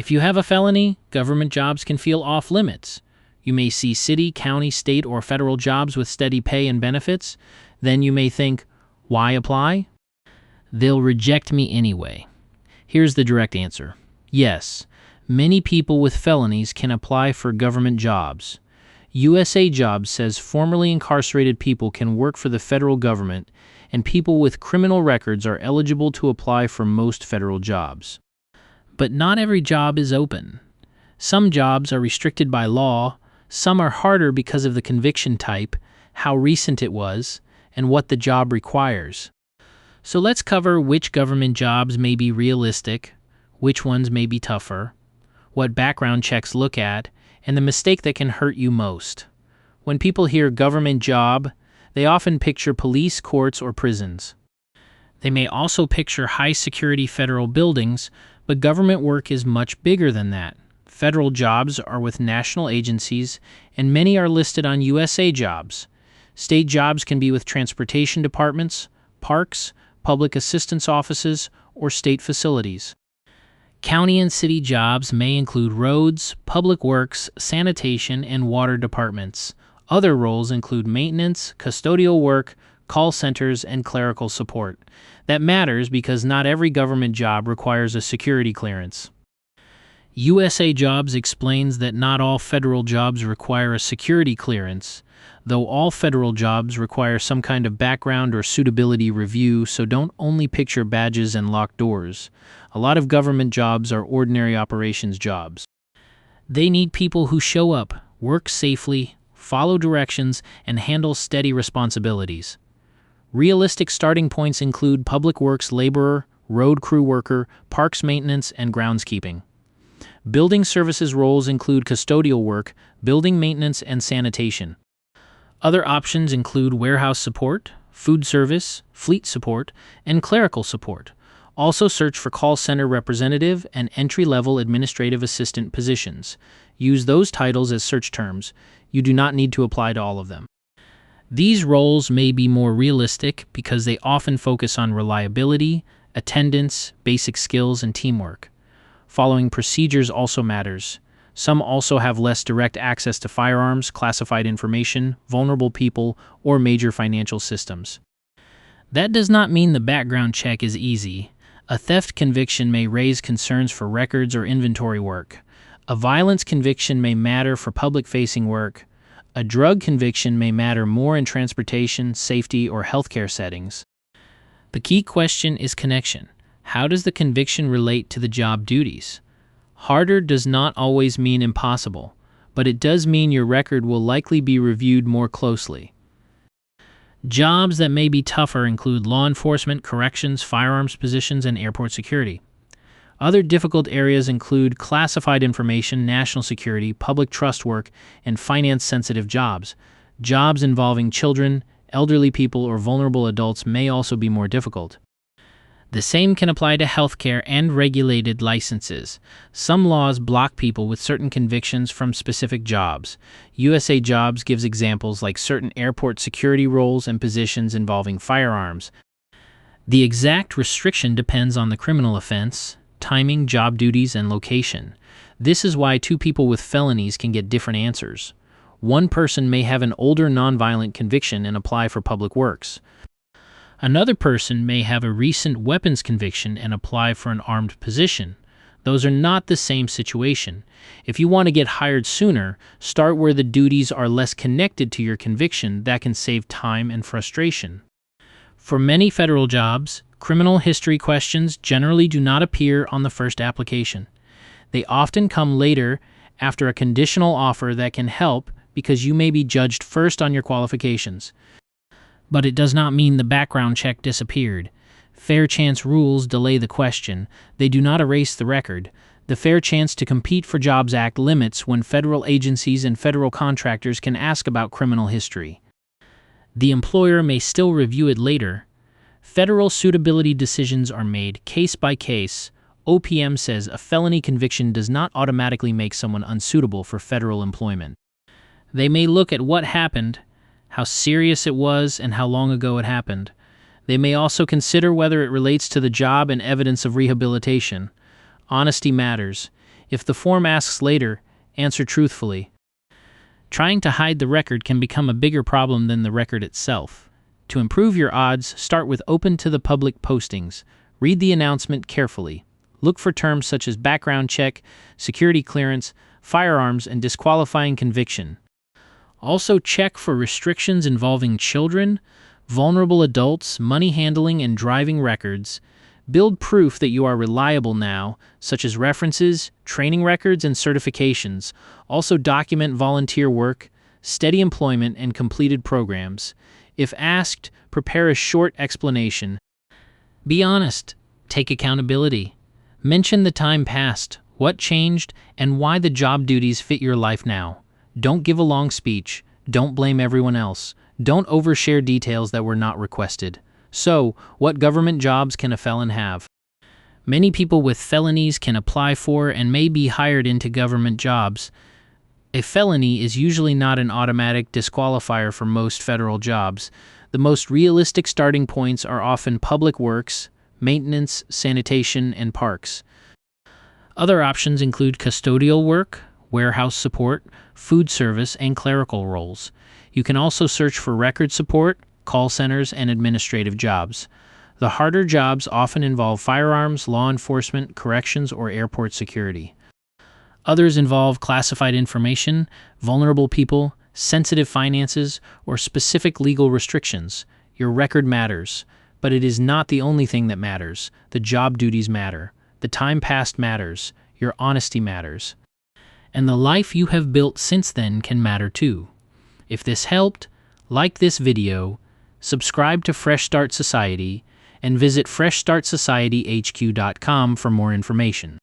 If you have a felony, government jobs can feel off limits. You may see city, county, state, or federal jobs with steady pay and benefits. Then you may think, why apply? They'll reject me anyway. Here's the direct answer. Yes, many people with felonies can apply for government jobs. USA Jobs says formerly incarcerated people can work for the federal government, and people with criminal records are eligible to apply for most federal jobs. But not every job is open. Some jobs are restricted by law, some are harder because of the conviction type, how recent it was, and what the job requires. So let's cover which government jobs may be realistic, which ones may be tougher, what background checks look at, and the mistake that can hurt you most. When people hear government job, they often picture police, courts, or prisons. They may also picture high-security federal buildings, but government work is much bigger than that. Federal jobs are with national agencies, and many are listed on USA Jobs. State jobs can be with transportation departments, parks, public assistance offices, or state facilities. County and city jobs may include roads, public works, sanitation, and water departments. Other roles include maintenance, custodial work, call centers, and clerical support. That matters because not every government job requires a security clearance. USA Jobs explains that not all federal jobs require a security clearance, though all federal jobs require some kind of background or suitability review, so don't only picture badges and locked doors. A lot of government jobs are ordinary operations jobs. They need people who show up, work safely, follow directions, and handle steady responsibilities. Realistic starting points include public works laborer, road crew worker, parks maintenance, and groundskeeping. Building services roles include custodial work, building maintenance, and sanitation. Other options include warehouse support, food service, fleet support, and clerical support. Also search for call center representative and entry-level administrative assistant positions. Use those titles as search terms. You do not need to apply to all of them. These roles may be more realistic because they often focus on reliability, attendance, basic skills, and teamwork. Following procedures also matters. Some also have less direct access to firearms, classified information, vulnerable people, or major financial systems. That does not mean the background check is easy. A theft conviction may raise concerns for records or inventory work. A violence conviction may matter for public-facing work. A drug conviction may matter more in transportation, safety, or healthcare settings. The key question is connection. How does the conviction relate to the job duties? Harder does not always mean impossible, but it does mean your record will likely be reviewed more closely. Jobs that may be tougher include law enforcement, corrections, firearms positions, and airport security. Other difficult areas include classified information, national security, public trust work, and finance-sensitive jobs. Jobs involving children, elderly people, or vulnerable adults may also be more difficult. The same can apply to healthcare and regulated licenses. Some laws block people with certain convictions from specific jobs. USA Jobs gives examples like certain airport security roles and positions involving firearms. The exact restriction depends on the criminal offense, timing, job duties, and location. This is why two people with felonies can get different answers. One person may have an older nonviolent conviction and apply for public works. Another person may have a recent weapons conviction and apply for an armed position. Those are not the same situation. If you want to get hired sooner, start where the duties are less connected to your conviction. That can save time and frustration. For many federal jobs, criminal history questions generally do not appear on the first application. They often come later after a conditional offer that can help because you may be judged first on your qualifications. But it does not mean the background check disappeared. Fair chance rules delay the question. They do not erase the record. The Fair Chance to Compete for Jobs Act limits when federal agencies and federal contractors can ask about criminal history. The employer may still review it later. Federal suitability decisions are made case by case. OPM says a felony conviction does not automatically make someone unsuitable for federal employment. They may look at what happened, how serious it was, and how long ago it happened. They may also consider whether it relates to the job and evidence of rehabilitation. Honesty matters. If the form asks later, answer truthfully. Trying to hide the record can become a bigger problem than the record itself. To improve your odds, start with open to the public postings. Read the announcement carefully. Look for terms such as background check, security clearance, firearms, and disqualifying conviction. Also check for restrictions involving children, vulnerable adults, money handling, and driving records. Build proof that you are reliable now, such as references, training records, and certifications. Also document volunteer work, steady employment, and completed programs. If asked, prepare a short explanation. Be honest. Take accountability. Mention the time past, what changed, and why the job duties fit your life now. Don't give a long speech. Don't blame everyone else. Don't overshare details that were not requested. So, what government jobs can a felon have? Many people with felonies can apply for and may be hired into government jobs. A felony is usually not an automatic disqualifier for most federal jobs. The most realistic starting points are often public works, maintenance, sanitation, and parks. Other options include custodial work, warehouse support, food service, and clerical roles. You can also search for record support, call centers, and administrative jobs. The harder jobs often involve firearms, law enforcement, corrections, or airport security. Others involve classified information, vulnerable people, sensitive finances, or specific legal restrictions. Your record matters, but it is not the only thing that matters. The job duties matter. The time past matters. Your honesty matters. And the life you have built since then can matter too. If this helped, like this video, subscribe to Fresh Start Society, and visit freshstartsociety.hq.com for more information.